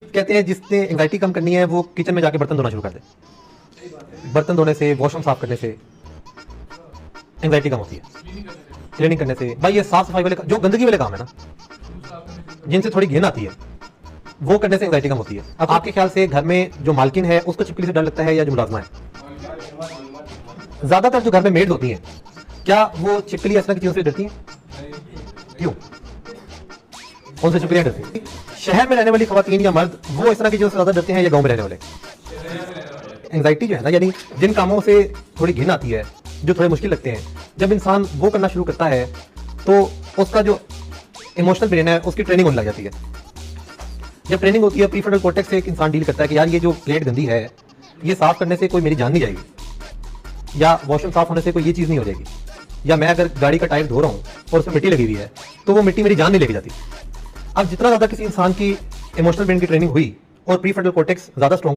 कहते हैं जिसने एंजाइटी कम करनी है वो किचन में जाके बर्तन धोना शुरू कर दे। बर्तन धोने से, वॉशरूम साफ करने से एंजाइटी कम होती है। क्लीनिंग करने से, भाई ये साफ सफाई वाले जो गंदगी वाले काम है ना, जिनसे थोड़ी घिन आती है, वो करने से एंजाइटी कम होती है। अब आपके ख्याल से घर में जो मालकिन है उसको छिपकली से डर लगता है या जो मुलाजमा है? ज्यादातर जो घर में मेड होती हैं, क्या वो छिपकली इस तरह की चीजों से डरती हैं? क्यों? उनसे छिपकलियां डरती हैं। शहर में रहने वाली खवातीन या मर्द वो इस तरह की चीजों से ज्यादा डरते हैं या गांव में रहने वाले? एंजाइटी जो है ना, यानी जिन कामों से थोड़ी घिन आती है, जो थोड़े मुश्किल लगते हैं, जब इंसान वो करना शुरू करता है तो उसका जो इमोशनल ब्रेन है उसकी ट्रेनिंग होने लग जाती है। जब ट्रेनिंग होती है, प्रीफ्रंटल कॉर्टेक्स से एक इंसान डील करता है कि यार ये जो प्लेट गंदी है, ये साफ करने से कोई मेरी जान नहीं जाएगी, या वॉशरूम साफ होने से कोई ये चीज नहीं हो जाएगी, या मैं अगर गाड़ी का टायर धो रहा हूँ और उसमें मिट्टी लगी हुई है तो वो मिट्टी मेरी जान नहीं लेके जाती। अब जितना ज्यादा किसी इंसान की इमोशनल ब्रेन की ट्रेनिंग हुई और प्रीफ्रंटल कॉर्टेक्स ज्यादा स्ट्रॉन्ग